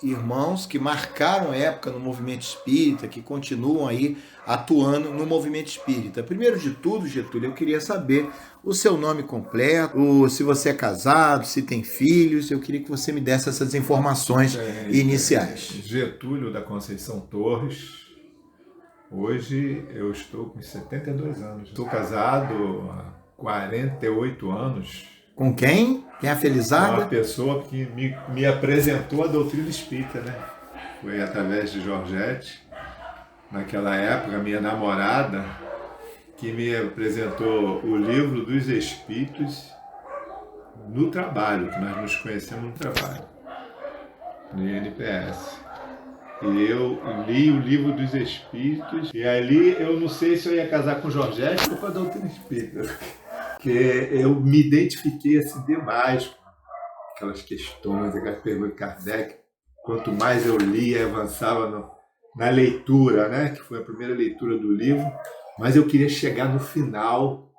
irmãos que marcaram época no movimento espírita, que continuam aí atuando no movimento espírita. Primeiro de tudo, Getúlio, eu queria saber o seu nome completo, se você é casado, se tem filhos. Eu queria que você me desse essas informações iniciais. Getúlio da Conceição Torres. Hoje eu estou com 72 anos. Estou casado há 48 anos. Com quem? Quem é a felizarda? Uma pessoa que me apresentou a doutrina espírita, né? Foi através de Georgette. Naquela época, minha namorada, que me apresentou o livro dos Espíritos no trabalho, que nós nos conhecemos no trabalho, no INPS. E eu li o livro dos Espíritos, e ali eu não sei se eu ia casar com Georgette ou com a doutrina espírita, porque eu me identifiquei assim demais com aquelas questões, aquelas perguntas de Kardec. Quanto mais eu lia e avançava na leitura, né, que foi a primeira leitura do livro, mas eu queria chegar no final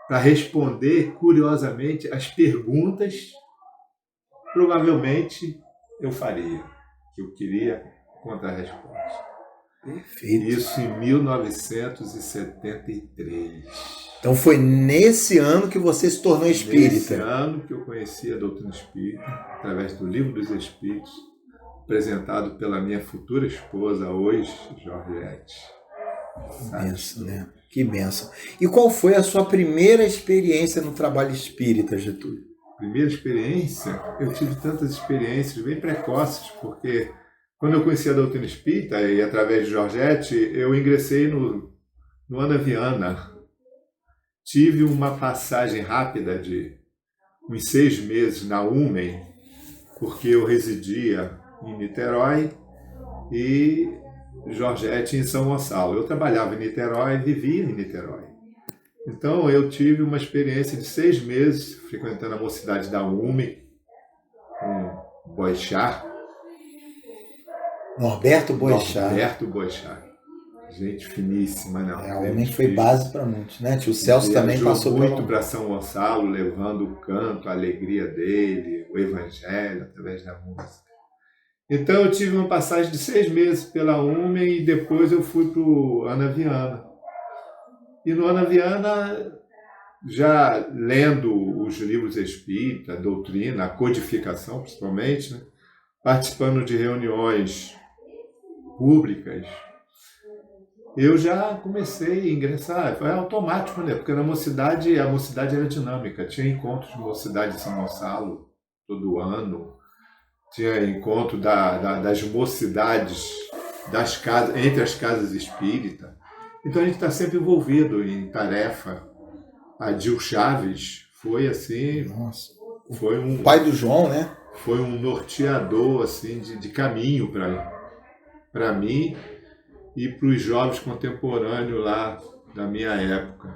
para responder, curiosamente, as perguntas provavelmente eu faria, que eu queria encontrar a resposta. Perfeito. Isso em 1973. Então foi nesse ano que você se tornou espírita. Nesse ano que eu conheci a doutrina espírita, através do Livro dos Espíritos, apresentado pela minha futura esposa, hoje, Georgette. Que benção, né? Que benção. E qual foi a sua primeira experiência no trabalho espírita, Getúlio? Primeira experiência? Eu tive tantas experiências bem precoces, porque quando eu conheci a doutrina espírita, e através de Georgette, eu ingressei no Ana Viana. Tive uma passagem rápida de uns 6 meses na UMEM, porque eu residia em Niterói e Georgette em São Gonçalo. Eu trabalhava em Niterói e vivia em Niterói. Então eu tive uma experiência de 6 meses frequentando a mocidade da UMEM, com Boixá. Norberto Boixá. Norberto Boixá. Gente finíssima, não. A UMEM foi base para muitos, né? Tio Celso também passou muito para São Gonçalo, levando o canto, a alegria dele, o evangelho, através da música. Então eu tive uma passagem de 6 meses pela UMEM e depois eu fui para o Ana Viana. E no Ana Viana, já lendo os livros espíritas, a doutrina, a codificação principalmente, né? Participando de reuniões públicas, eu já comecei a ingressar, foi automático, né? Porque na mocidade, a mocidade era dinâmica, tinha encontros de mocidade de São Gonçalo todo ano, tinha encontro das mocidades das casas, entre as casas espíritas. Então a gente está sempre envolvido em tarefa. A Dil Chaves foi assim, Nossa. foi um pai do João, né? Foi um norteador assim de caminho para mim e para os jovens contemporâneos lá da minha época.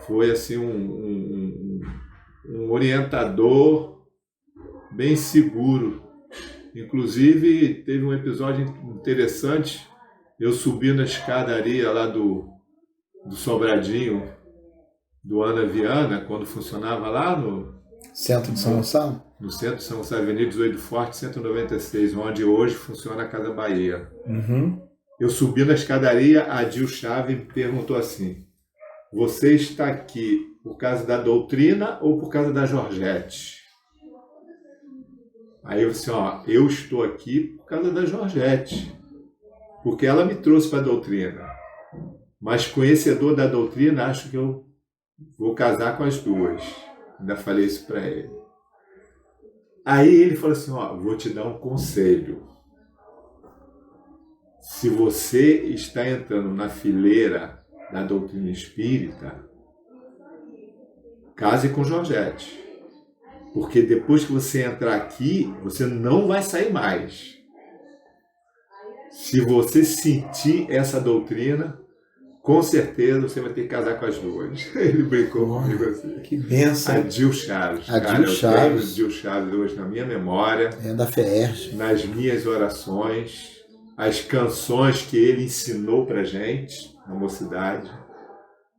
Foi assim um orientador bem seguro. Inclusive teve um episódio interessante. Eu subi na escadaria lá do Sobradinho, do Ana Viana, quando funcionava lá no centro de São Gonçalo? No centro de São Gonçalo, Avenida 18 Forte, 196, onde hoje funciona a Casa Bahia. Uhum. Eu subi na escadaria, a Dil Chaves me perguntou assim: você está aqui por causa da doutrina ou por causa da Georgette? Aí eu disse, eu estou aqui por causa da Georgette, porque ela me trouxe para a doutrina. Mas conhecedor da doutrina, acho que eu vou casar com as duas. Ainda falei isso para ele. Aí ele falou assim, vou te dar um conselho. Se você está entrando na fileira da doutrina espírita, case com Georgette. Porque depois que você entrar aqui, você não vai sair mais. Se você sentir essa doutrina, com certeza você vai ter que casar com as duas. Ele brincou comigo assim. Que benção. A Dil Chaves. A Dil Chaves. Eu tenho Dil Chaves hoje na minha memória. É da FEERJ. Nas minhas orações. As canções que ele ensinou pra gente na mocidade.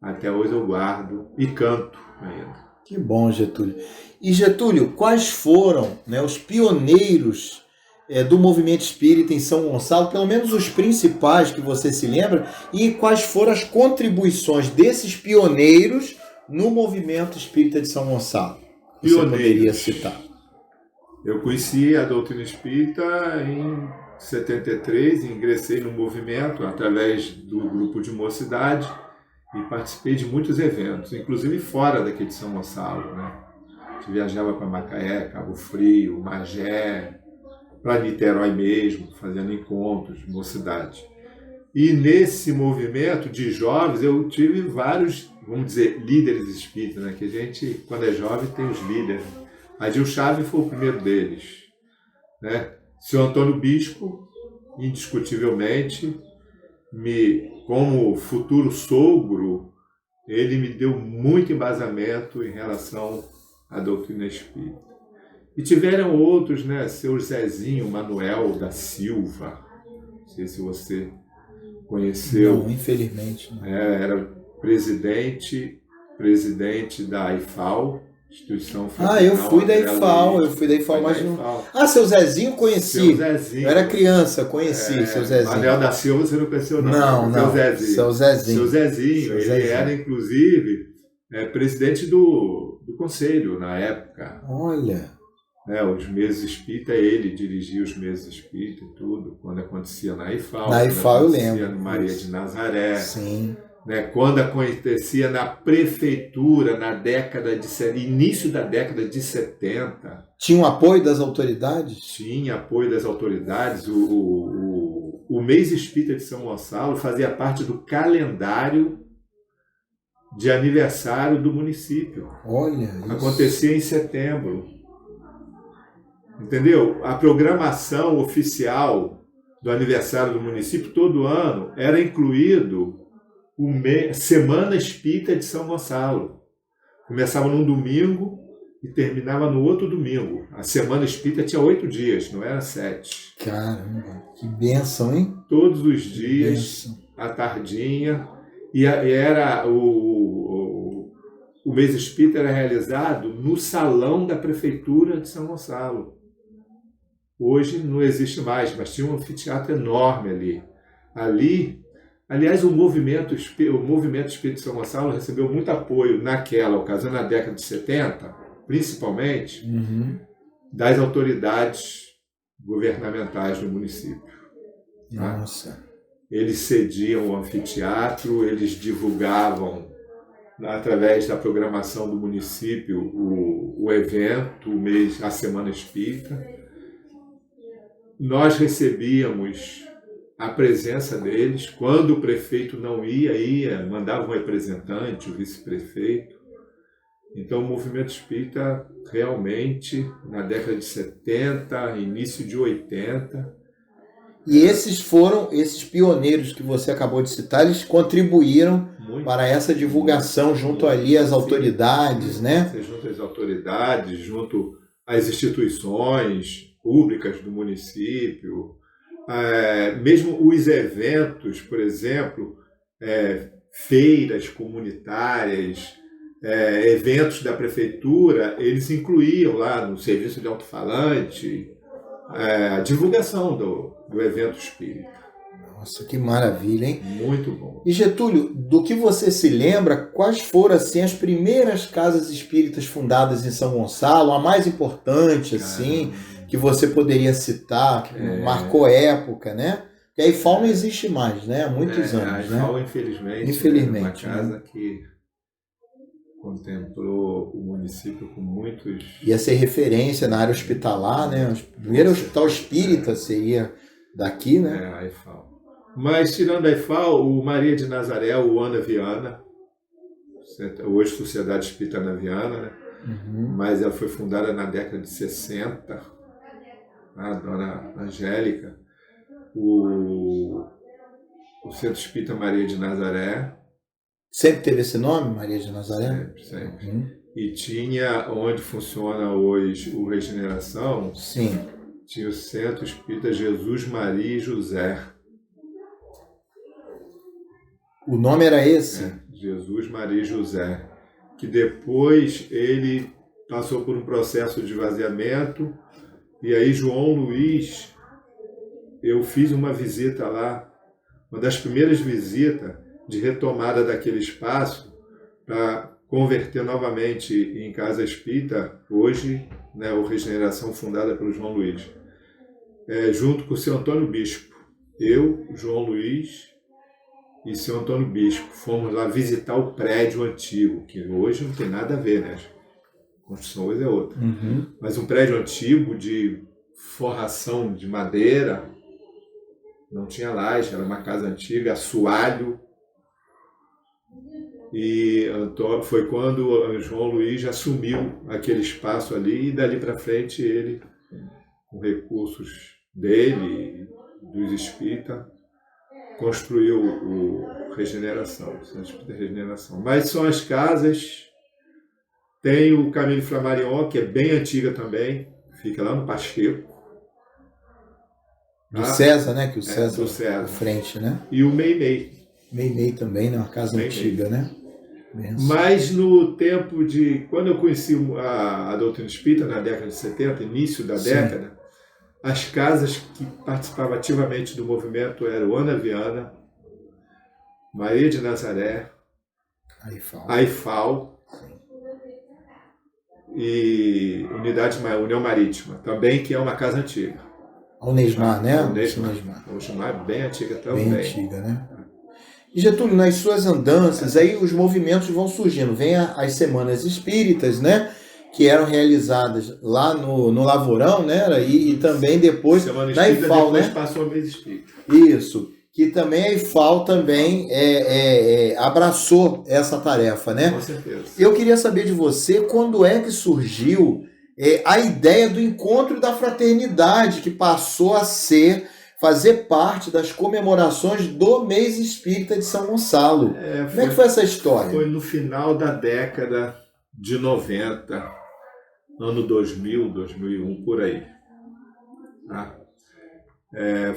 Até hoje eu guardo e canto ainda. Que bom, Getúlio. E Getúlio, quais foram, né, os pioneiros do movimento espírita em São Gonçalo, pelo menos os principais que você se lembra, e quais foram as contribuições desses pioneiros no movimento espírita de São Gonçalo? Você poderia citar? Eu conheci a doutrina espírita em 73, ingressei no movimento através do grupo de mocidade e participei de muitos eventos, inclusive fora daqui de São Gonçalo, né? A gente viajava para Macaé, Cabo Frio, Magé, para Niterói mesmo, fazendo encontros de mocidade. E nesse movimento de jovens eu tive vários, vamos dizer, líderes espíritas, né? Que a gente, quando é jovem, tem os líderes. Adil Chaves foi o primeiro deles, né? Seu Antônio Bispo, indiscutivelmente, como futuro sogro, ele me deu muito embasamento em relação à doutrina espírita. E tiveram outros, né? Seu Zezinho Manuel da Silva, não sei se você conheceu. Não, infelizmente. Não. Era presidente da IFAL, Instituição eu fui da IFAL, mas não... seu Zezinho conheci. Seu Zezinho. Eu era criança, conheci seu Zezinho. Manuel da Silva você não conheceu, não. Não, Seu Zezinho. Ele era, inclusive, presidente do conselho na época. Olha... os meses espírita, ele dirigia os meses espírita e tudo, quando acontecia na IFAL. Na IFAL eu lembro. No Maria de Nazaré. Sim. Quando acontecia na prefeitura, início da década de 70. Tinha o apoio das autoridades? Tinha apoio das autoridades. O mês espírita de São Gonçalo fazia parte do calendário de aniversário do município. Olha isso. Acontecia em setembro. Entendeu? A programação oficial do aniversário do município todo ano era incluído Semana Espírita de São Gonçalo. Começava num domingo e terminava no outro domingo. A Semana Espírita tinha 8 dias, não era 7. Caramba, que bênção, hein? Todos os dias, à tardinha. E era o mês espírita era realizado no salão da prefeitura de São Gonçalo. Hoje não existe mais, mas tinha um anfiteatro enorme ali. Aliás, o movimento espírita de São Gonçalo recebeu muito apoio naquela ocasião, na década de 70, principalmente, das autoridades governamentais do município. Nossa. Tá? Eles cediam o anfiteatro, eles divulgavam, através da programação do município, o evento, a Semana Espírita. Nós recebíamos a presença deles. Quando o prefeito não ia, mandava um representante, o vice-prefeito. Então, o movimento espírita, realmente, na década de 70, início de 80... E esses pioneiros que você acabou de citar, eles contribuíram para essa divulgação junto ali às autoridades, né? Junto às autoridades, junto às instituições públicas do município, mesmo os eventos, por exemplo, feiras comunitárias, eventos da prefeitura, eles incluíam lá no serviço de alto-falante a divulgação do evento espírita. Nossa, que maravilha, hein? Muito bom. E Getúlio, do que você se lembra, quais foram assim, as primeiras casas espíritas fundadas em São Gonçalo, a mais importante, assim, que você poderia citar, que marcou época, né? Porque a IFAL não existe mais, né? Há muitos anos, né? A IFAL, infelizmente, uma casa que contemplou o município com muitos... Ia ser referência na área hospitalar, né? O primeiro hospital espírita seria daqui, né? A IFAL. Mas, tirando a IFAL, o Maria de Nazaré, o Ana Viana, hoje Sociedade Espírita Ana Viana, né? Mas ela foi fundada na década de 60, a dona Angélica, o Centro Espírita Maria de Nazaré. Sempre teve esse nome, Maria de Nazaré? Sempre. E tinha, onde funciona hoje o Regeneração, sim, tinha o Centro Espírita Jesus, Maria e José. O nome era esse? Jesus, Maria e José. Que depois ele passou por um processo de esvaziamento, e aí João Luiz eu fiz uma visita lá, uma das primeiras visitas de retomada daquele espaço para converter novamente em casa espírita, hoje, né, o Regeneração, fundada pelo João Luiz, junto com o seu Antônio Bispo. Eu, João Luiz e seu Antônio Bispo fomos lá visitar o prédio antigo, que hoje não tem nada a ver, né? A construção hoje é outra. Uhum. Mas um prédio antigo de forração de madeira, não tinha laje, era uma casa antiga, assoalho. E foi quando o João Luiz assumiu aquele espaço ali, e dali para frente ele, com recursos dele, dos espíritas, construiu o Regeneração, o Centro Espírita Regeneração. Mas são as casas, tem o Caminho Flammarion, que é bem antiga também, fica lá no Pacheco. Do César, né? Que o do César César. à frente, né? E o Meimei. Meimei também, né? Uma casa antiga, né? Benção. Mas no tempo de... Quando eu conheci a doutrina espírita, na década de 70, início da década, as casas que participavam ativamente do movimento eram Ana Viana, Maria de Nazaré, Aifal e União Marítima, também, que é uma casa antiga. A Unesmar, né? A Unesmar é bem antiga também. Bem antiga, né? E Getúlio, nas suas andanças, aí os movimentos vão surgindo. Vem as semanas espíritas, né? Que eram realizadas lá no Lavorão, né? E também depois na IFAL, né? Passou a mês espírita. Isso. Que também a IFAL também abraçou essa tarefa, né? Com certeza. Eu queria saber de você, quando é que surgiu a ideia do encontro da fraternidade, que passou a fazer parte das comemorações do mês espírita de São Gonçalo. Como é que foi essa história? Foi no final da década de 90, ano 2000, 2001, por aí.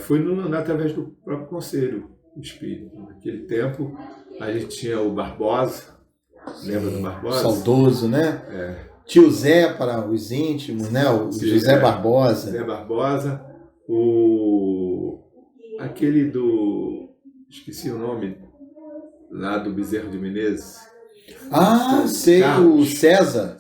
Foi através do próprio Conselho Espírita. Naquele tempo, a gente tinha o Barbosa, lembra do Barbosa? Saudoso, né? Tio Zé para os íntimos, né? O José Barbosa. José Barbosa. Aquele esqueci o nome, lá do Bezerro de Menezes. Sei, Carlos. O César.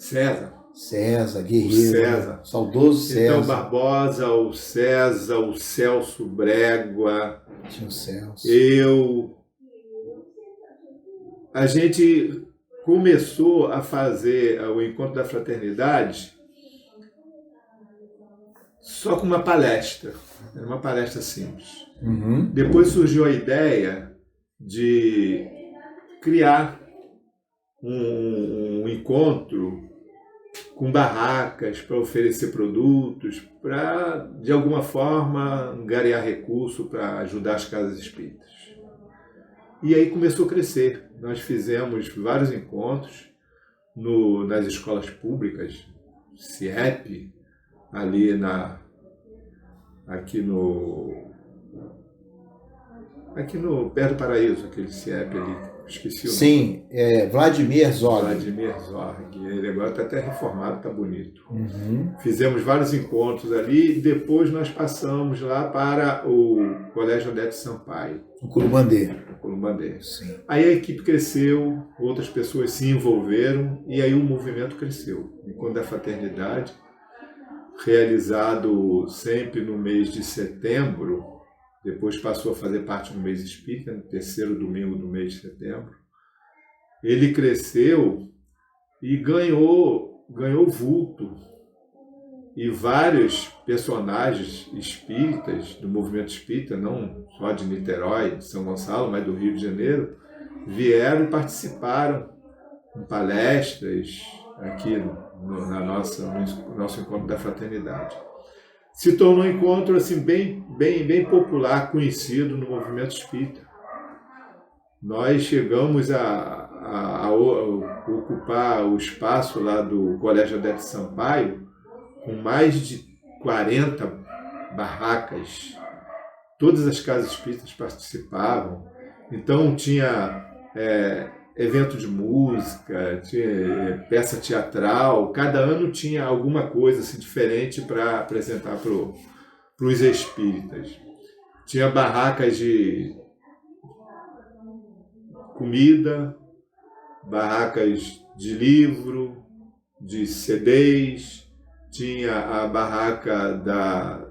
César, guerreiro. O César. Saudoso César. Então, Barbosa, o César, o Celso Brégua. Tinha o Celso. A gente começou a fazer o Encontro da Fraternidade só com uma palestra. Era uma palestra simples. Uhum. Depois surgiu a ideia de criar um encontro com barracas para oferecer produtos, para, de alguma forma, angariar recurso para ajudar as casas espíritas. E aí começou a crescer. Nós fizemos vários encontros nas escolas públicas, CIEP, ali aqui perto do Paraíso, aquele CIEP ali, esqueci o nome. Sim, Vladimir Zorg. Vladimir Zorg. Ele agora está até reformado, está bonito. Uhum. Fizemos vários encontros ali, e depois nós passamos lá para o Colégio Odete Sampaio. O Curubandê. Sim. Aí a equipe cresceu, outras pessoas se envolveram, e aí o movimento cresceu. Encontro da Fraternidade, realizado sempre no mês de setembro, depois passou a fazer parte do mês espírita, no terceiro domingo do mês de setembro. Ele cresceu e ganhou vulto. E vários personagens espíritas do movimento espírita, não só de Niterói, de São Gonçalo, mas do Rio de Janeiro, vieram e participaram em palestras aqui no nosso Encontro da Fraternidade. Se tornou um encontro assim, bem popular, conhecido no movimento espírita. Nós chegamos a ocupar o espaço lá do Colégio Odete Sampaio, com mais de 40 barracas. Todas as casas espíritas participavam. Então tinha evento de música, tinha peça teatral. Cada ano tinha alguma coisa assim, diferente para apresentar para os espíritas. Tinha barracas de comida, barracas de livro, de CDs, tinha a barraca da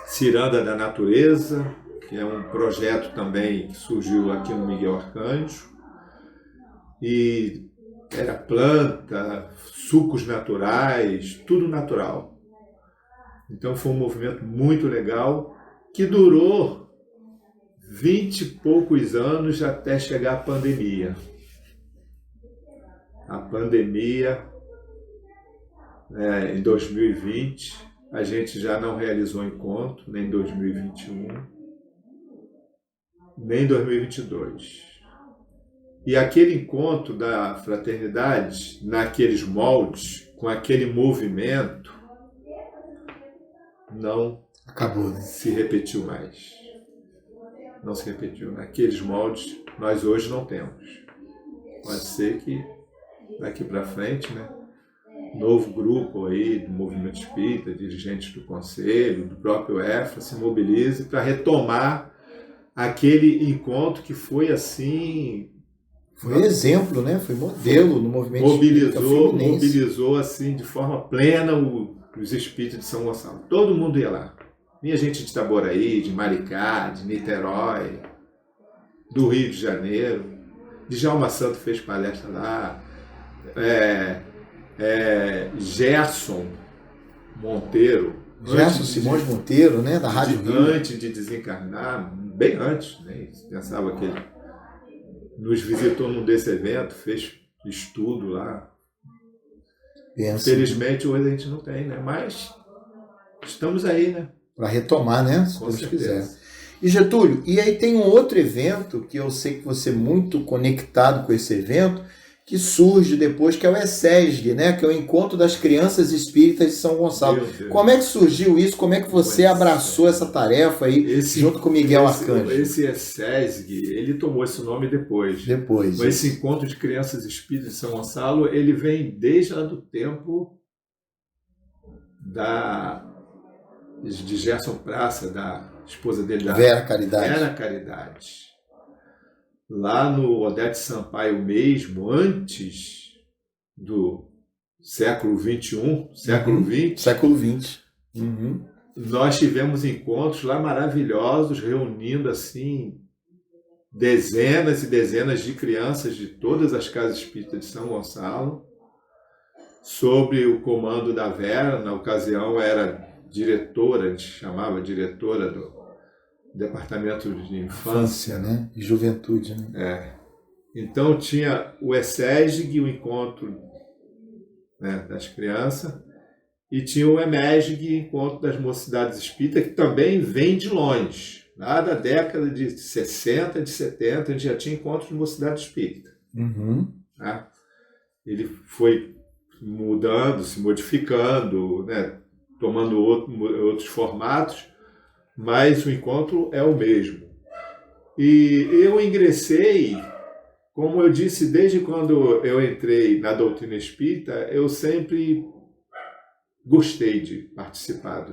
Ciranda da Natureza, que é um projeto também que surgiu aqui no Miguel Arcanjo, e era planta, sucos naturais, tudo natural. Então foi um movimento muito legal, que durou 20 e poucos anos até chegar a pandemia. A pandemia, em 2020, a gente já não realizou encontro, nem em 2021, nem em 2022. E aquele encontro da fraternidade, naqueles moldes, com aquele movimento, não Acabou, né? se repetiu mais. Não se repetiu. Naqueles moldes, nós hoje não temos. Pode ser que daqui para frente, né, novo grupo aí do movimento espírita, dirigentes do conselho, do próprio EFRA, se mobilize para retomar aquele encontro que foi assim... Foi exemplo, né? Foi modelo no movimento espírita fluminense. Mobilizou assim de forma plena os espíritos de São Gonçalo. Todo mundo ia lá. Vinha gente de Itaboraí, de Maricá, de Niterói, do Rio de Janeiro. Djalma Santo fez palestra lá. Gerson Monteiro. Gerson Simões Monteiro, né? Da Rádio Rio. Antes de desencarnar, bem antes, né? Pensava que ele nos visitou num desse evento, fez estudo lá. Pensa. Infelizmente hoje a gente não tem, né? Mas estamos aí, né? Para retomar, né? Se Com Deus certeza. quiser. E Getúlio, e aí tem um outro evento que eu sei que você é muito conectado com esse evento, que surge depois, que é o ESESG, né? Que é o Encontro das Crianças Espíritas de São Gonçalo. Como é que surgiu isso? Como é que você abraçou essa tarefa aí junto com Miguel Arcanjo? Esse ESESG, ele tomou esse nome depois. Depois. Mas esse Encontro de Crianças Espíritas de São Gonçalo, ele vem desde lá do tempo de Gerson Praça, da esposa dele, da Vera Caridade. Vera Caridade. Lá no Odete Sampaio mesmo, antes do século XXI, século XX. Século XX. Uhum. Nós tivemos encontros lá maravilhosos, reunindo assim dezenas e dezenas de crianças de todas as casas espíritas de São Gonçalo, sob o comando da Vera. Na ocasião era diretora, a gente chamava diretora do Departamento de Infância, né? E Juventude, né? Então tinha o ESESG, o encontro, né, das crianças, e tinha o EMESG, encontro das mocidades espíritas, que também vem de longe. Lá da década de 60, de 70, a gente já tinha encontros de mocidade espírita. Uhum. Tá? Ele foi mudando, se modificando, né, tomando outros formatos, mas o encontro é o mesmo. E eu ingressei, como eu disse, desde quando eu entrei na doutrina espírita, eu sempre gostei de participar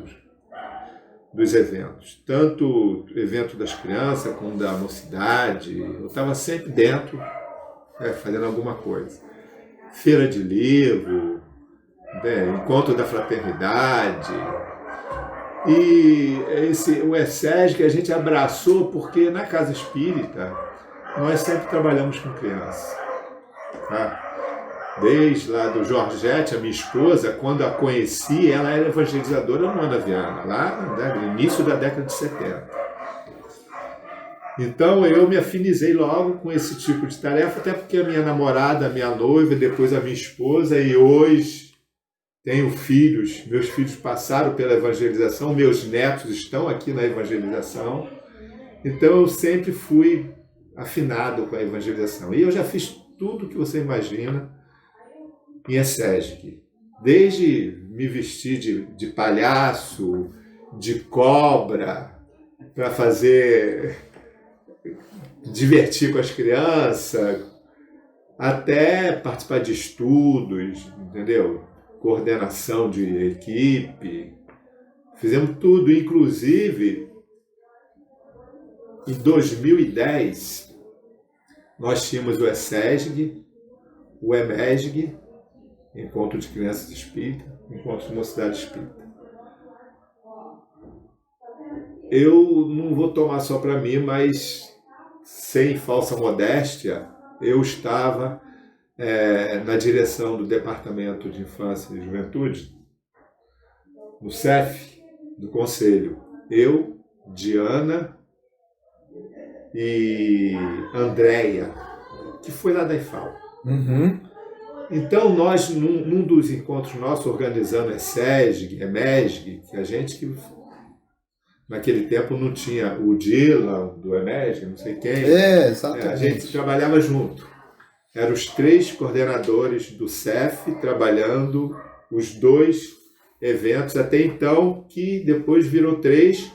dos eventos. Tanto o evento das crianças como da mocidade, eu estava sempre dentro, fazendo alguma coisa. Feira de livro, encontro da fraternidade. E o ESESG que a gente abraçou porque na casa espírita nós sempre trabalhamos com criança. Tá? Desde lá do Georgette, a minha esposa, quando a conheci, ela era evangelizadora no Ana Viana, lá no início da década de 70. Então eu me afinizei logo com esse tipo de tarefa, até porque a minha namorada, a minha noiva, depois a minha esposa, e hoje tenho filhos, meus filhos passaram pela evangelização, meus netos estão aqui na evangelização, então eu sempre fui afinado com a evangelização. E eu já fiz tudo que você imagina em ESESG, desde me vestir de palhaço, de cobra, para divertir com as crianças, até participar de estudos, entendeu? Coordenação de equipe, Fizemos tudo, inclusive em 2010 nós tínhamos o ESESG, o EMESG, Encontro de Crianças Espíritas, Encontro de Mocidade Espírita. Eu não vou tomar só para mim, mas sem falsa modéstia, eu estava na direção do Departamento de Infância e Juventude, no CEF, do Conselho. Eu, Diana e Andréia, que foi lá da IFAL. Uhum. Então, nós, num dos encontros nossos, organizando ESESG, EMESG, que a gente, naquele tempo, não tinha o Dylan do EMESG, não sei quem. Exatamente. A gente trabalhava junto. Eram os 3 coordenadores do CEF trabalhando os 2 eventos, até então, que depois virou 3,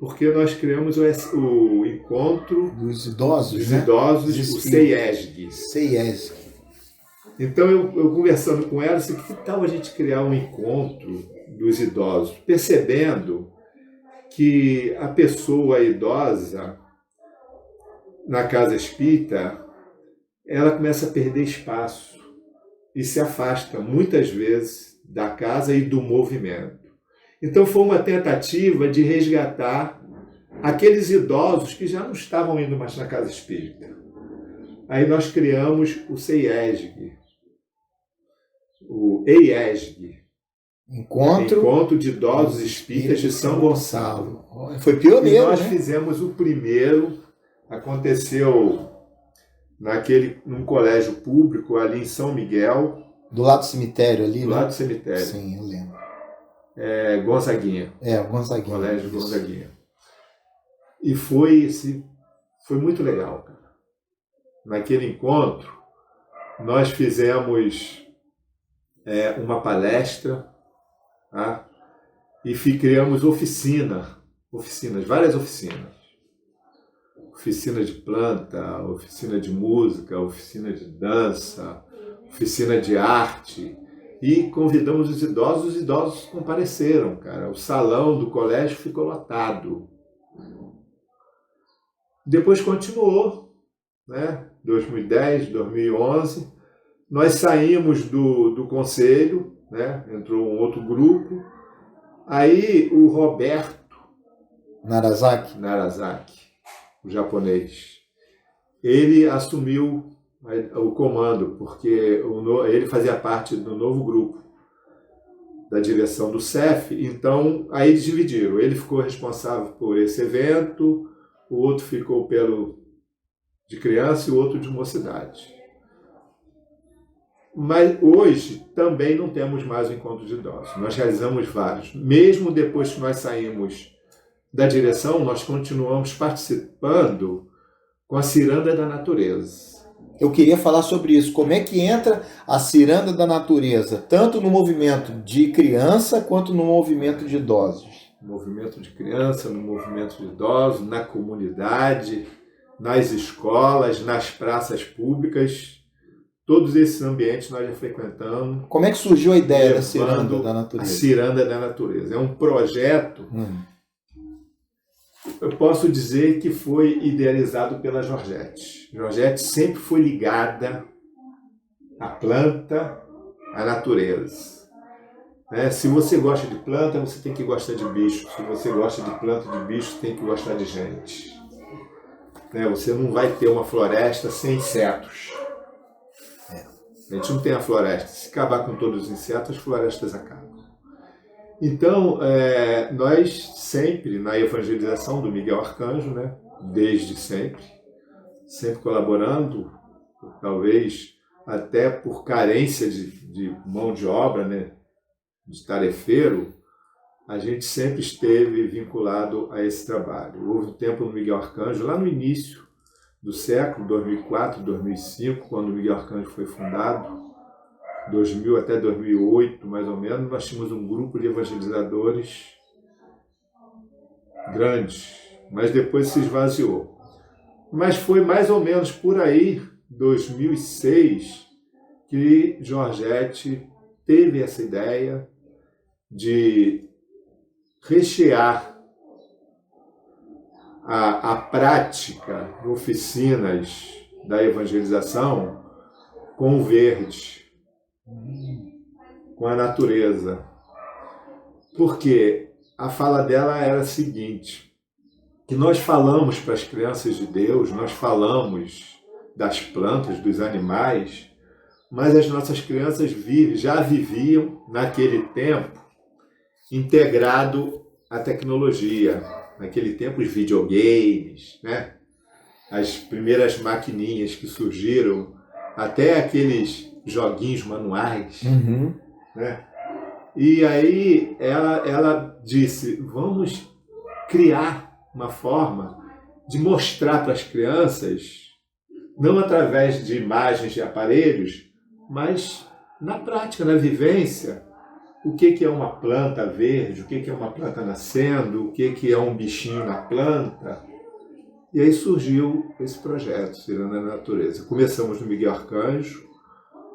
porque nós criamos o encontro dos idosos, o CEIESG. CEIESG. Então, eu conversando com ela, disse, que tal a gente criar um encontro dos idosos, percebendo que a pessoa idosa na casa espírita, ela começa a perder espaço e se afasta muitas vezes da casa e do movimento. Então foi uma tentativa de resgatar aqueles idosos que já não estavam indo mais na casa espírita. Aí nós criamos o CEIESG, o EIESG, Encontro de Idosos Espíritas de São Gonçalo. Foi pioneiro, e nós fizemos o primeiro, aconteceu num colégio público ali em São Miguel. Do lado do cemitério ali, do lado do cemitério. Sim, eu lembro. Gonzaguinha. Gonzaguinha. Colégio Gonzaguinha. E foi muito legal, cara. Naquele encontro, nós fizemos uma palestra, tá? E criamos várias oficinas. Oficina de planta, oficina de música, oficina de dança, oficina de arte. E convidamos os idosos compareceram, cara. O salão do colégio ficou lotado. Depois continuou, né? 2010, 2011. Nós saímos do conselho, né? Entrou um outro grupo. Aí o Roberto Narazaki, o japonês, ele assumiu o comando, porque ele fazia parte do novo grupo da direção do CEF, então aí eles dividiram. Ele ficou responsável por esse evento, o outro ficou pelo de criança e o outro de mocidade. Mas hoje também não temos mais o encontro de idosos. Nós realizamos vários. Mesmo depois que nós saímos da direção, nós continuamos participando com a Ciranda da Natureza. Eu queria falar sobre isso. Como é que entra a Ciranda da Natureza, tanto no movimento de criança quanto no movimento de idosos? No movimento de criança, no movimento de idosos, na comunidade, nas escolas, nas praças públicas. Todos esses ambientes nós já frequentamos. Como é que surgiu a ideia da Ciranda da Natureza? A Ciranda da Natureza. É um projeto, eu posso dizer que foi idealizado pela Georgette. Georgette sempre foi ligada à planta, à natureza. Se você gosta de planta, você tem que gostar de bicho. Se você gosta de planta e de bicho, tem que gostar de gente. Você não vai ter uma floresta sem insetos. A gente não tem a floresta. Se acabar com todos os insetos, as florestas acabam. Então, nós sempre, na evangelização do Miguel Arcanjo, né, desde sempre colaborando, talvez até por carência de mão de obra, né, de tarefeiro, a gente sempre esteve vinculado a esse trabalho. Houve um tempo no Miguel Arcanjo, lá no início do século, 2004, 2005, quando o Miguel Arcanjo foi fundado, 2000 até 2008, mais ou menos, nós tínhamos um grupo de evangelizadores grande, mas depois se esvaziou. Mas foi mais ou menos por aí, 2006, que Georgette teve essa ideia de rechear a prática, oficinas da evangelização com o verde, com a natureza. Porque a fala dela era a seguinte, que nós falamos para as crianças de Deus, nós falamos das plantas, dos animais, mas as nossas crianças já viviam, naquele tempo, integrado à tecnologia. Naquele tempo, os videogames, né? As primeiras maquininhas que surgiram, até aqueles joguinhos manuais, né? E aí ela disse, vamos criar uma forma de mostrar para as crianças, não através de imagens de aparelhos, mas na prática, na vivência, o que é uma planta verde, o que é uma planta nascendo, o que é um bichinho na planta. E aí surgiu esse projeto, Ciranda na Natureza. Começamos no Miguel Arcanjo,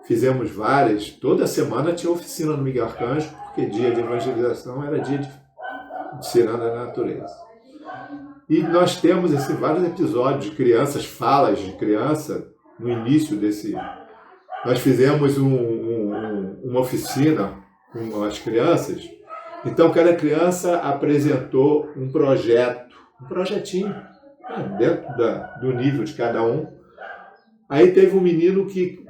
fizemos várias, toda semana tinha oficina no Miguel Arcanjo, porque dia de evangelização era dia de Ciranda na Natureza. E nós temos vários episódios de crianças, falas de criança, no início desse... Nós fizemos uma oficina com as crianças, então cada criança apresentou um projetinho, dentro do nível de cada um. Aí teve um menino que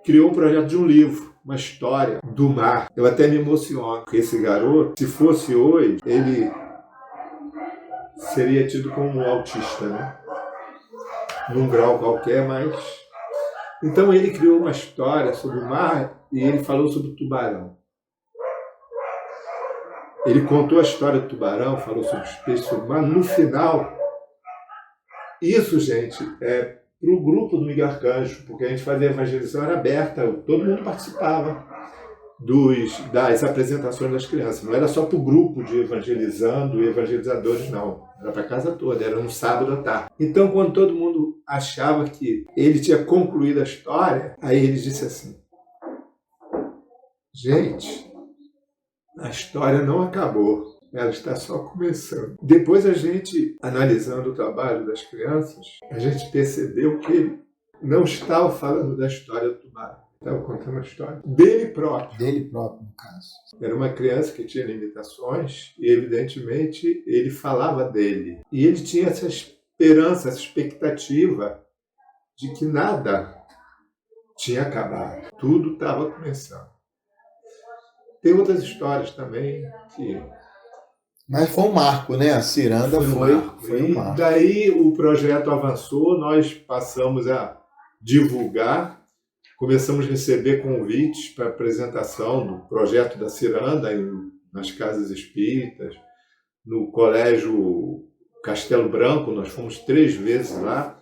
criou um projeto de um livro, uma história do mar. Eu até me emociono, porque esse garoto, se fosse hoje, ele seria tido como um autista, né? Num grau qualquer, mas... Então ele criou uma história sobre o mar e ele falou sobre o tubarão. Ele contou a história do tubarão, falou sobre os peixes, sobre o mar. No final, isso, gente, é para o grupo do Miguel Arcanjo, porque a gente fazia a evangelização, era aberta, todo mundo participava das apresentações das crianças. Não era só para o grupo de evangelizando e evangelizadores, não. Era para a casa toda, era no sábado à tarde. Então, quando todo mundo achava que ele tinha concluído a história, aí ele disse assim, gente, a história não acabou, ela está só começando. Depois a gente, analisando o trabalho das crianças, a gente percebeu que ele não estava falando da história do tubarão. Estava contando a história dele próprio. Dele próprio, no caso. Era uma criança que tinha limitações e, evidentemente, ele falava dele. E ele tinha essa esperança, essa expectativa de que nada tinha acabado. Tudo estava começando. Tem outras histórias também que... Mas foi um marco, né? A Ciranda foi um marco. E daí o projeto avançou, nós passamos a divulgar, começamos a receber convites para apresentação do projeto da Ciranda nas casas espíritas, no Colégio Castelo Branco, nós fomos 3 vezes lá,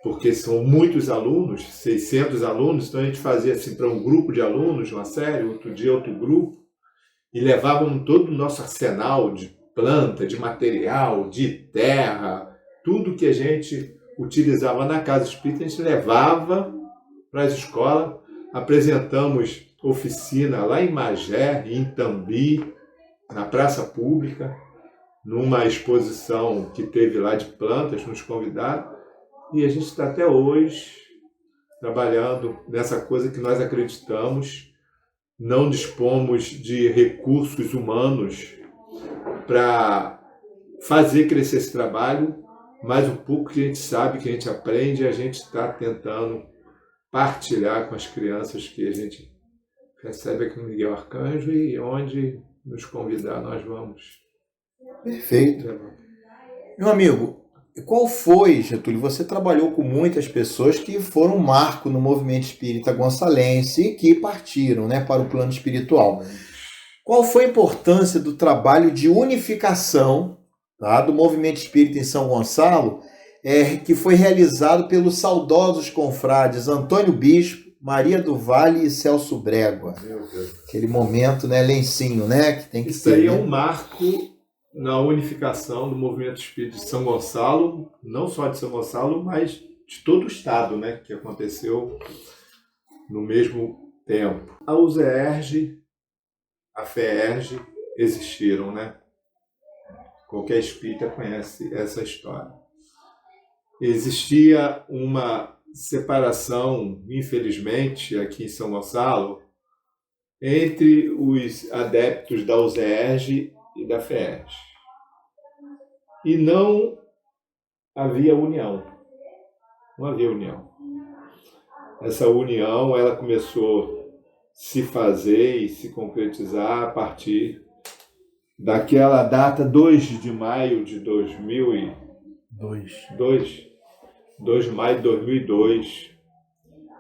porque são muitos alunos, 600 alunos, então a gente fazia assim para um grupo de alunos, uma série, outro dia outro grupo, e levávamos todo o nosso arsenal de planta, de material, de terra, tudo que a gente utilizava na casa espírita, a gente levava para as escolas, apresentamos oficina lá em Magé, em Itambi, na praça pública, numa exposição que teve lá de plantas, nos convidaram, e a gente está até hoje trabalhando nessa coisa que nós acreditamos, não dispomos de recursos humanos para fazer crescer esse trabalho, mas o pouco que a gente sabe, que a gente aprende, a gente está tentando partilhar com as crianças que a gente recebe aqui no Miguel Arcanjo e onde nos convidar nós vamos. Perfeito. Meu amigo, qual foi, Getúlio? Você trabalhou com muitas pessoas que foram um marco no movimento espírita gonçalense e que partiram, né, para o plano espiritual. Qual foi a importância do trabalho de unificação, tá, do movimento espírita em São Gonçalo, que foi realizado pelos saudosos confrades Antônio Bispo, Maria do Vale e Celso Brégua? Meu Deus. Aquele momento, né, lencinho, né, que tem que Isso ter. aí é né? um marco na unificação do movimento espírita de São Gonçalo, não só de São Gonçalo, mas de todo o estado, né, que aconteceu no mesmo tempo. A USERJ, a FEERJ existiram, né? Qualquer espírita conhece essa história. Existia uma separação, infelizmente, aqui em São Gonçalo, entre os adeptos da USERJ e da FEERJ. E não havia união. Não havia união. Essa união ela começou a se fazer e se concretizar a partir daquela data 2 de maio de 2002, 2 de maio de 2002,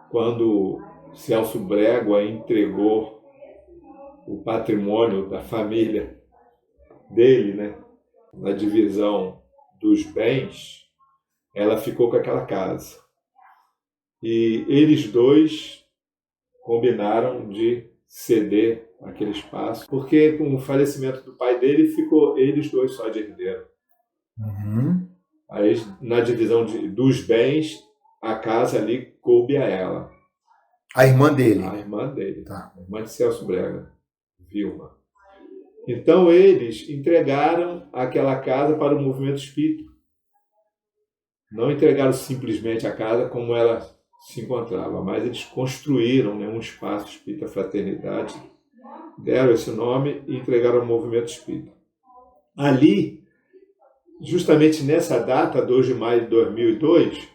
quando Celso Brégua entregou o patrimônio da família dele, né, na divisão dos bens, ela ficou com aquela casa. E eles dois combinaram de ceder aquele espaço, porque com o falecimento do pai dele, ficou eles dois só de herdeiro. Uhum. Aí, na divisão dos bens, a casa ali coube a ela. A irmã dele. A irmã dele. Tá. A irmã de Celso Brega, Vilma. Então, eles entregaram aquela casa para o movimento espírita. Não entregaram simplesmente a casa como ela se encontrava, mas eles construíram, né, um espaço espírita fraternidade, deram esse nome e entregaram ao movimento espírita. Ali, justamente nessa data, 2 de maio de 2002,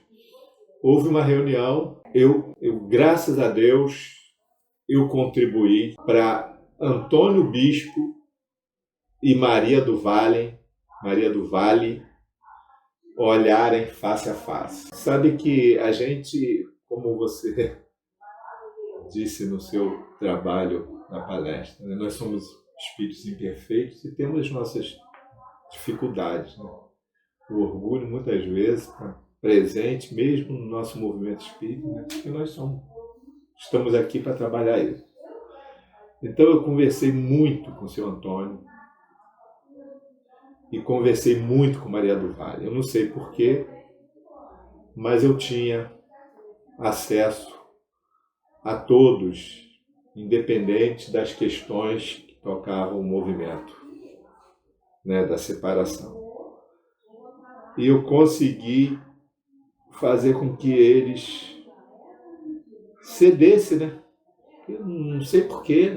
houve uma reunião. Eu graças a Deus, eu contribuí para Antônio Bispo e Maria do Vale olharem face a face. Sabe que a gente, como você disse no seu trabalho na palestra, né, nós somos espíritos imperfeitos e temos nossas dificuldades, né? O orgulho, muitas vezes, está presente mesmo no nosso movimento espírita, né? Porque nós estamos aqui para trabalhar isso. Então eu conversei muito com o seu Antônio e conversei muito com Maria do Vale. Eu não sei porquê, mas eu tinha acesso a todos, independente das questões que tocavam o movimento, né, da separação. E eu consegui fazer com que eles cedessem, né? Eu não sei porquê,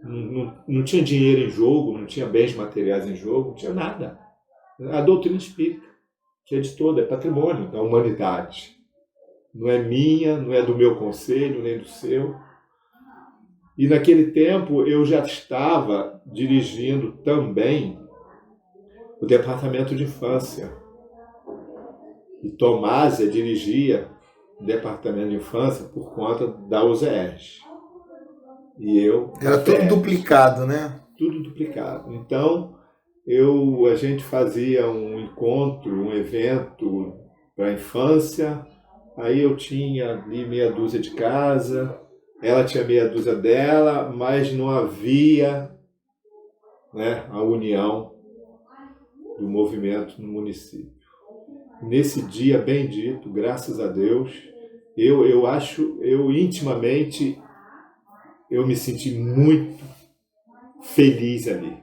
não tinha dinheiro em jogo, não tinha bens materiais em jogo, não tinha nada. A doutrina espírita, que é de toda, é patrimônio da humanidade. Não é minha, não é do meu conselho, nem do seu. E naquele tempo eu já estava dirigindo também o departamento de infância. E Tomásia dirigia o departamento de infância por conta da USERJ. E eu... Era tudo duplicado, né? Tudo duplicado. Então, a gente fazia um encontro, um evento para a infância. Aí eu tinha ali meia dúzia de casa, ela tinha meia dúzia dela, mas não havia, né, a união do movimento no município. Nesse dia bendito, graças a Deus, eu intimamente, eu me senti muito feliz ali.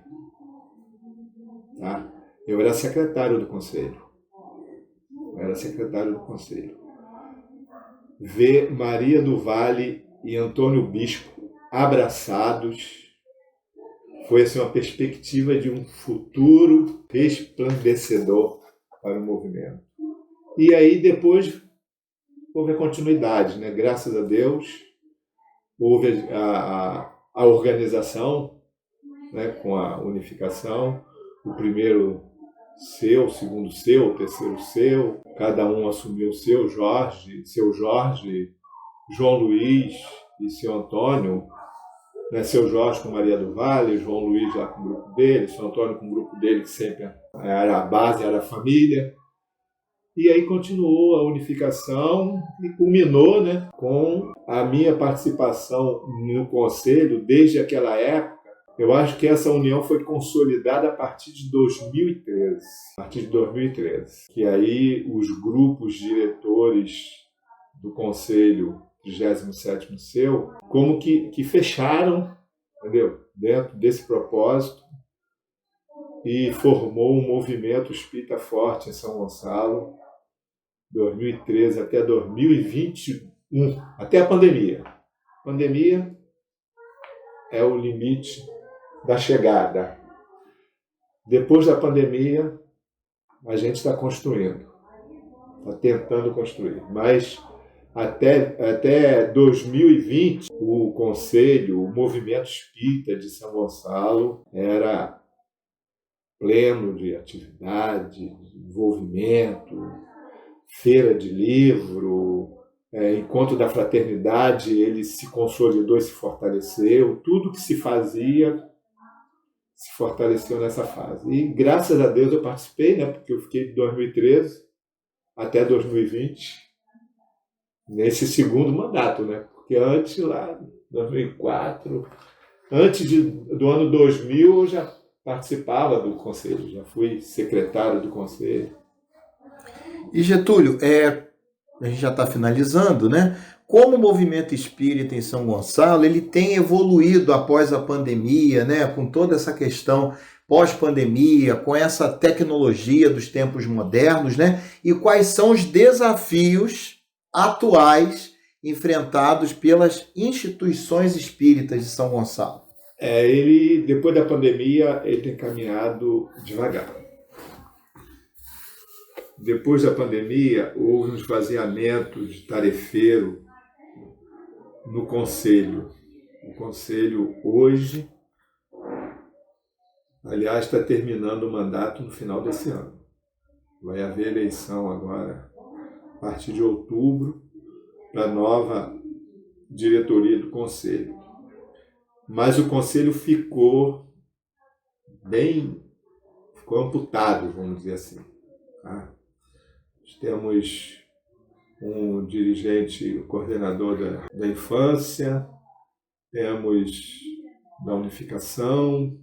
Tá? Eu era secretário do conselho. Ver Maria do Vale e Antônio Bispo abraçados foi assim, uma perspectiva de um futuro resplandecedor para o movimento. E aí depois houve a continuidade, né? Graças a Deus, houve a organização, né? Com a unificação, o primeiro seu, o segundo seu, o terceiro seu, cada um assumiu o seu Jorge, João Luiz e seu Antônio, né? Seu Jorge com Maria do Vale, João Luiz lá com o grupo dele, seu Antônio com o grupo dele, que sempre era a base, era a família. E aí continuou a unificação e culminou, né, com a minha participação no conselho desde aquela época. Eu acho que essa união foi consolidada a partir de 2013. Que aí os grupos diretores do Conselho 37º Seu, como que fecharam, entendeu? Dentro desse propósito, e formou um movimento espírita forte em São Gonçalo, 2013 até 2021, até a pandemia. A pandemia é o limite da chegada. Depois da pandemia, a gente está construindo, está tentando construir. Mas até 2020, o Conselho, o Movimento Espírita de São Gonçalo era pleno de atividade, de envolvimento, feira de livro, encontro da fraternidade, ele se consolidou e se fortaleceu. Tudo que se fazia se fortaleceu nessa fase. E graças a Deus eu participei, né, porque eu fiquei de 2013 até 2020 nesse segundo mandato, né? Porque antes, lá, 2004, do ano 2000, eu já participava do conselho, já fui secretário do conselho. E Getúlio, a gente já está finalizando, né? Como o movimento espírita em São Gonçalo, ele tem evoluído após a pandemia, né? Com toda essa questão pós-pandemia, com essa tecnologia dos tempos modernos, né? E quais são os desafios atuais enfrentados pelas instituições espíritas de São Gonçalo? Ele, depois da pandemia, ele tem caminhado devagar. Depois da pandemia, houve um esvaziamento de tarefeiro no Conselho. O Conselho hoje, aliás, está terminando o mandato no final desse ano. Vai haver eleição agora, a partir de outubro, para a nova diretoria do Conselho. Mas o Conselho ficou amputado, vamos dizer assim. Tá? Temos um dirigente, coordenador da infância, temos da unificação,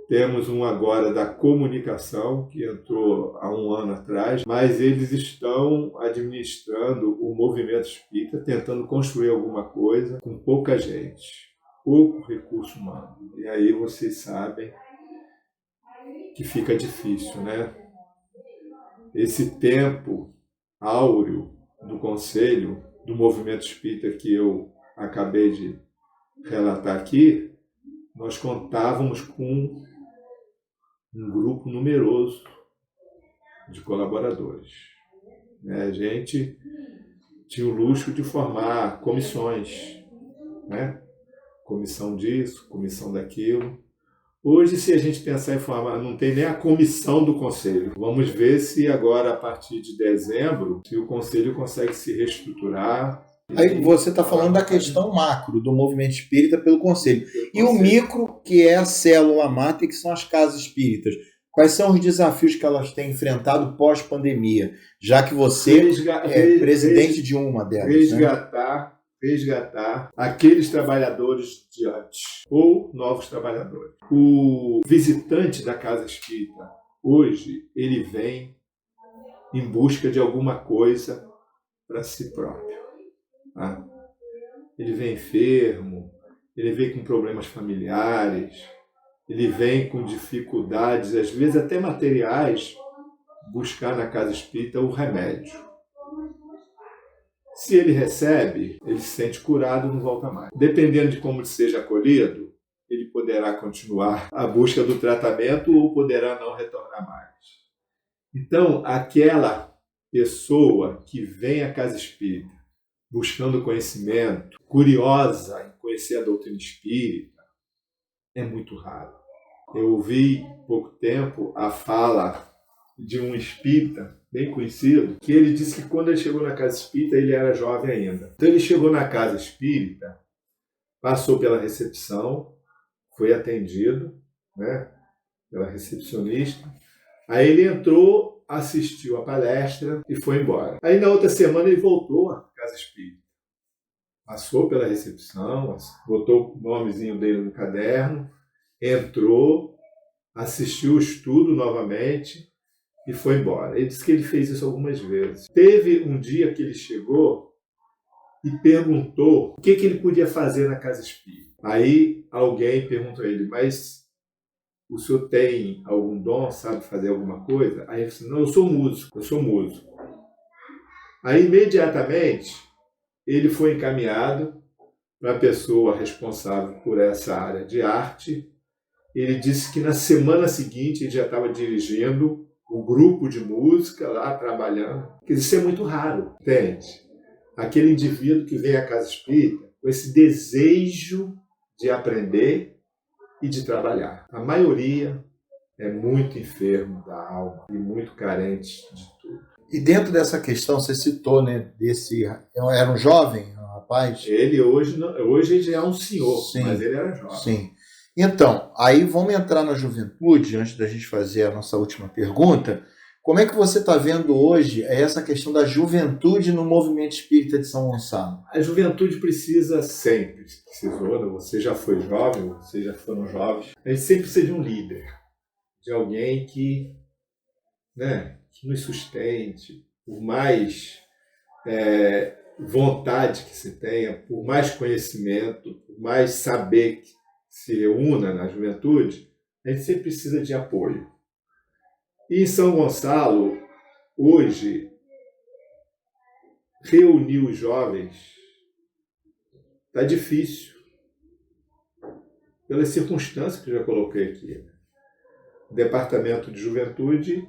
temos um agora da comunicação, que entrou há um ano atrás, mas eles estão administrando o movimento espírita, tentando construir alguma coisa com pouca gente, pouco recurso humano. E aí vocês sabem que fica difícil, né? Esse tempo áureo do Conselho, do movimento espírita que eu acabei de relatar aqui, nós contávamos com um grupo numeroso de colaboradores. A gente tinha o luxo de formar comissões, né? Comissão disso, comissão daquilo. Hoje, se a gente pensar em formar, não tem nem a comissão do Conselho. Vamos ver se agora, a partir de dezembro, se o Conselho consegue se reestruturar. Aí você está falando da questão macro do movimento espírita pelo Conselho. E o micro, que é a célula máter, que são as casas espíritas. Quais são os desafios que elas têm enfrentado pós-pandemia? Já que você é presidente de uma delas. Resgatar aqueles trabalhadores de antes, ou novos trabalhadores. O visitante da casa espírita, hoje, ele vem em busca de alguma coisa para si próprio. Tá? Ele vem enfermo, ele vem com problemas familiares, ele vem com dificuldades, às vezes até materiais, buscar na casa espírita o remédio. Se ele recebe, ele se sente curado e não volta mais. Dependendo de como ele seja acolhido, ele poderá continuar a busca do tratamento ou poderá não retornar mais. Então, aquela pessoa que vem à casa espírita buscando conhecimento, curiosa em conhecer a doutrina espírita, é muito raro. Eu ouvi há pouco tempo a fala de um espírita bem conhecido, que ele disse que quando ele chegou na casa espírita, ele era jovem ainda. Então ele chegou na casa espírita, passou pela recepção, foi atendido, né, pela recepcionista. Aí ele entrou, assistiu a palestra e foi embora. Aí na outra semana ele voltou à casa espírita. Passou pela recepção, botou o nomezinho dele no caderno, entrou, assistiu o estudo novamente e foi embora. Ele disse que ele fez isso algumas vezes. Teve um dia que ele chegou e perguntou o que ele podia fazer na casa espírita. Aí alguém perguntou a ele, mas o senhor tem algum dom, sabe fazer alguma coisa? Aí ele disse, não, eu sou músico. Aí, imediatamente, ele foi encaminhado para a pessoa responsável por essa área de arte. Ele disse que na semana seguinte ele já estava dirigindo o grupo de música lá, trabalhando. Porque isso é muito raro, entende? Aquele indivíduo que vem à casa espírita com esse desejo de aprender e de trabalhar. A maioria é muito enfermo da alma e muito carente de tudo. E dentro dessa questão, você citou, né, era um jovem, um rapaz? Ele hoje ele já é um senhor, Sim, mas ele era jovem. Sim. Então, aí vamos entrar na juventude, antes da gente fazer a nossa última pergunta. Como é que você está vendo hoje essa questão da juventude no movimento espírita de São Gonçalo? A juventude precisou, né? Você já foi jovem, vocês já foram jovens. A gente sempre precisa de um líder, de alguém que nos sustente, por mais vontade que se tenha, por mais conhecimento, por mais saber que se reúna na juventude, a gente sempre precisa de apoio. E em São Gonçalo, hoje, reunir os jovens está difícil, pelas circunstâncias que eu já coloquei aqui. O Departamento de Juventude,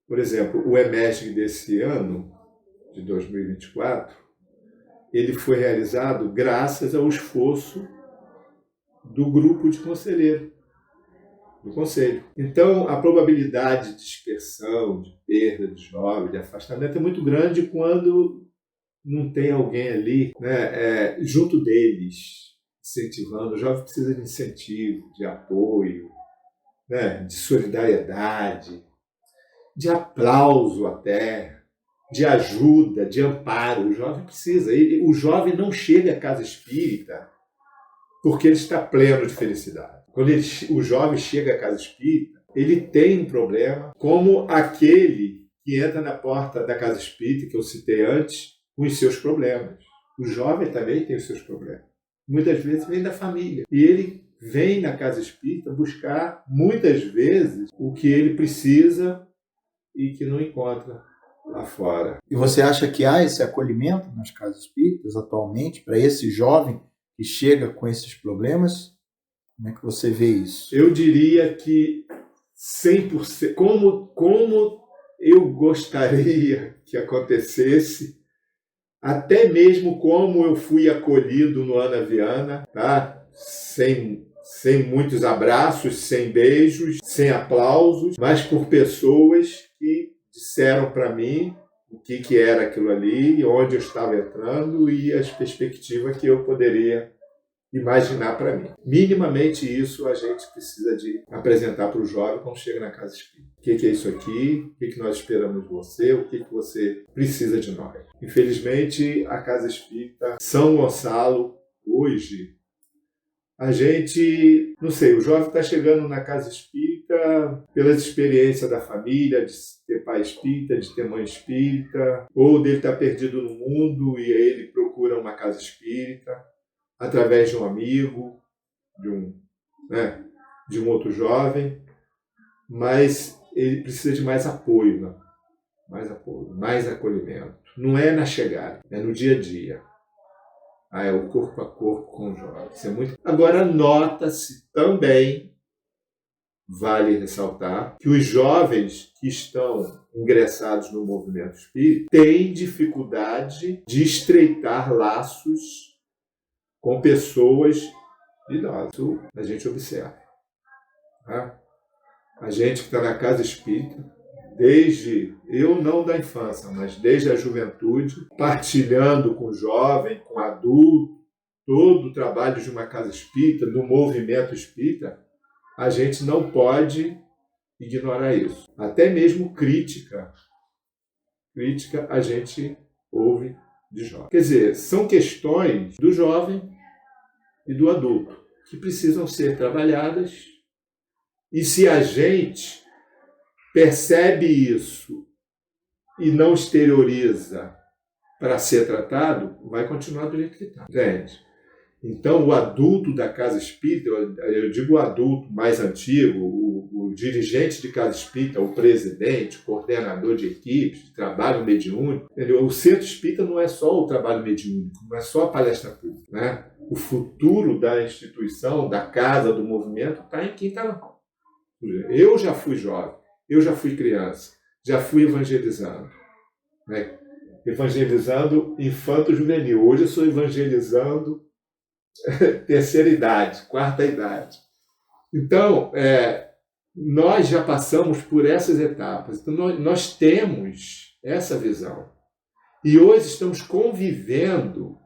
por exemplo, o EMESG desse ano, de 2024, ele foi realizado graças ao esforço do grupo de conselheiro, do conselho. Então, a probabilidade de dispersão, de perda de jovem, de afastamento é muito grande quando não tem alguém ali, junto deles, incentivando. O jovem precisa de incentivo, de apoio, de solidariedade, de aplauso até, de ajuda, de amparo. O jovem precisa. O jovem não chega à casa espírita porque ele está pleno de felicidade. Quando o jovem chega à casa espírita, ele tem um problema, como aquele que entra na porta da casa espírita, que eu citei antes, com os seus problemas. O jovem também tem os seus problemas. Muitas vezes vem da família. E ele vem na casa espírita buscar, muitas vezes, o que ele precisa e que não encontra lá fora. E você acha que há esse acolhimento nas casas espíritas atualmente para esse jovem que chega com esses problemas? Como é que você vê isso? Eu diria que 100%, como eu gostaria que acontecesse, até mesmo como eu fui acolhido no Ana Viana, tá? Sem muitos abraços, sem beijos, sem aplausos, mas por pessoas que disseram para mim o que era aquilo ali, onde eu estava entrando e as perspectivas que eu poderia imaginar para mim. Minimamente isso a gente precisa de apresentar para o jovem quando chega na casa espírita. O que é isso aqui? O que nós esperamos de você? O que você precisa de nós? Infelizmente, a casa espírita São Gonçalo, hoje, a gente, não sei, o jovem está chegando na casa espírita pelas experiências da família, de ter pai espírita, de ter mãe espírita, ou dele estar perdido no mundo e aí ele procura uma casa espírita, através de um amigo, de um outro jovem, mas ele precisa de mais apoio, né? Mais apoio, mais acolhimento. Não é na chegada, é no dia a dia. É o corpo a corpo com o jovem. Isso é muito... Agora, nota-se também, vale ressaltar, que os jovens que estão ingressados no movimento espírita têm dificuldade de estreitar laços com pessoas idosas. Isso a gente observa. Tá? A gente que está na casa espírita, eu não da infância, mas desde a juventude, partilhando com o jovem, com o adulto, todo o trabalho de uma casa espírita, do movimento espírita, a gente não pode ignorar isso. Até mesmo crítica a gente ouve de jovem. Quer dizer, são questões do jovem e do adulto que precisam ser trabalhadas, e se a gente percebe isso e não exterioriza para ser tratado, vai continuar do jeito que está. Entende? Então, o adulto da casa espírita, eu digo o adulto mais antigo, o dirigente de casa espírita, o presidente, o coordenador de equipes, de trabalho mediúnico, o centro espírita não é só o trabalho mediúnico, não é só a palestra pública, né? O futuro da instituição, da casa, do movimento, está em quem está. Eu já fui jovem, eu já fui criança, já fui evangelizando, né? Evangelizando infanto-juvenil. Hoje eu sou evangelizando terceira idade, quarta idade. Então, nós já passamos por essas etapas. Então, nós temos essa visão. E hoje estamos convivendo,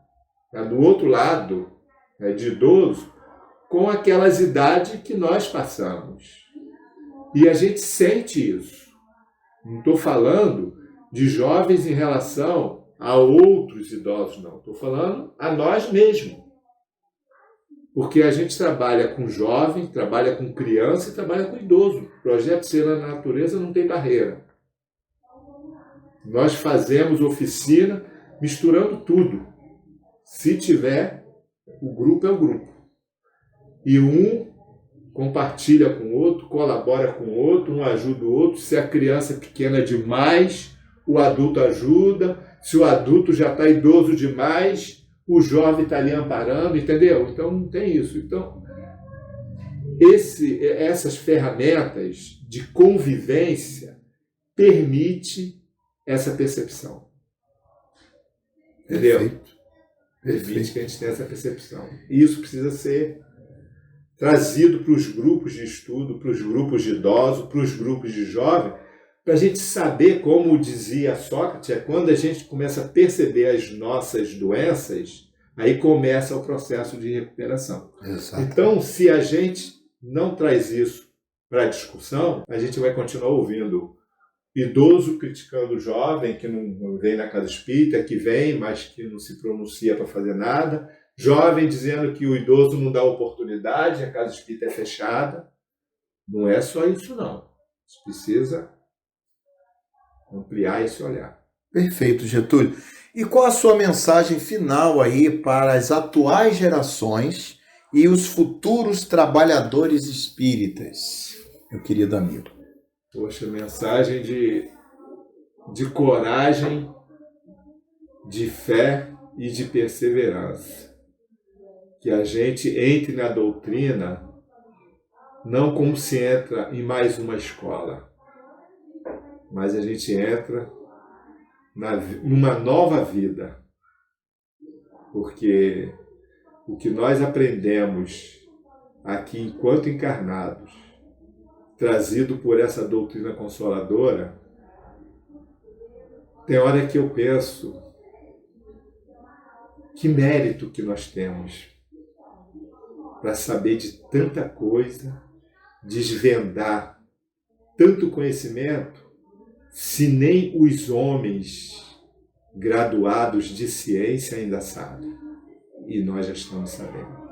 né, do outro lado, né, de idoso, com aquelas idades que nós passamos. E a gente sente isso. Não estou falando de jovens em relação a outros idosos, não. Estou falando a nós mesmos. Porque a gente trabalha com jovem, trabalha com criança e trabalha com idoso. O projeto Ser na Natureza não tem barreira. Nós fazemos oficina misturando tudo. Se tiver, o grupo é o grupo. E um compartilha com o outro, colabora com o outro, um ajuda o outro. Se a criança é pequena demais, o adulto ajuda. Se o adulto já está idoso demais, o jovem está ali amparando, entendeu? Então não tem isso. Então, essas ferramentas de convivência permitem essa percepção. Entendeu? Permite que a gente tenha essa percepção. E isso precisa ser trazido para os grupos de estudo, para os grupos de idosos, para os grupos de jovens, para a gente saber, como dizia Sócrates, quando a gente começa a perceber as nossas doenças, aí começa o processo de recuperação. Exato. Então, se a gente não traz isso para a discussão, a gente vai continuar ouvindo idoso criticando o jovem que não vem na casa espírita, que vem, mas que não se pronuncia para fazer nada, jovem dizendo que o idoso não dá oportunidade, a casa espírita é fechada. Não é só isso, não. A gente precisa ampliar esse olhar. Perfeito, Getúlio. E qual a sua mensagem final aí para as atuais gerações e os futuros trabalhadores espíritas, meu querido amigo? Poxa, mensagem de coragem, de fé e de perseverança. Que a gente entre na doutrina não como se entra em mais uma escola, mas a gente entra numa nova vida. Porque o que nós aprendemos aqui enquanto encarnados, trazido por essa doutrina consoladora, tem hora que eu penso que mérito que nós temos para saber de tanta coisa, desvendar tanto conhecimento, se nem os homens graduados de ciência ainda sabem, e nós já estamos sabendo.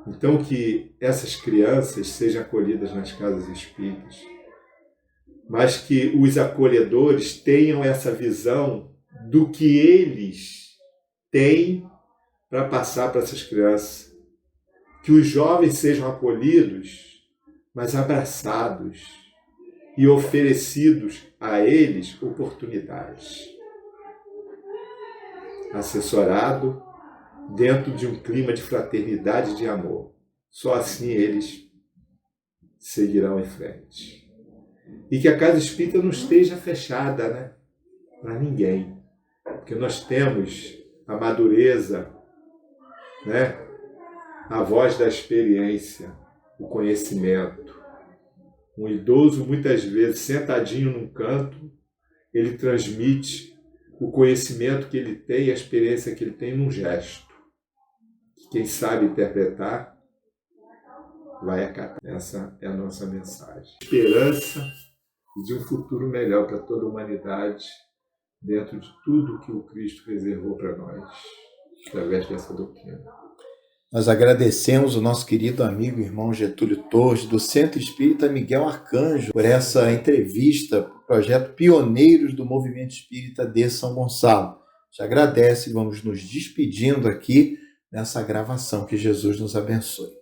Então, que essas crianças sejam acolhidas nas casas espíritas, mas que os acolhedores tenham essa visão do que eles têm para passar para essas crianças. Que os jovens sejam acolhidos, mas abraçados e oferecidos a eles oportunidades. Assessorado dentro de um clima de fraternidade e de amor. Só assim eles seguirão em frente. E que a casa espírita não esteja fechada, né, para ninguém. Porque nós temos a madureza, né, a voz da experiência, o conhecimento. Um idoso, muitas vezes, sentadinho num canto, ele transmite o conhecimento que ele tem, a experiência que ele tem num gesto. Quem sabe interpretar, vai acatar. Essa é a nossa mensagem. Esperança de um futuro melhor para toda a humanidade, dentro de tudo que o Cristo reservou para nós, através dessa doutrina. Nós agradecemos o nosso querido amigo e irmão Getúlio Torres, do Centro Espírita Miguel Arcanjo, por essa entrevista para o projeto Pioneiros do Movimento Espírita de São Gonçalo. Te agradece, vamos nos despedindo aqui nessa gravação. Que Jesus nos abençoe.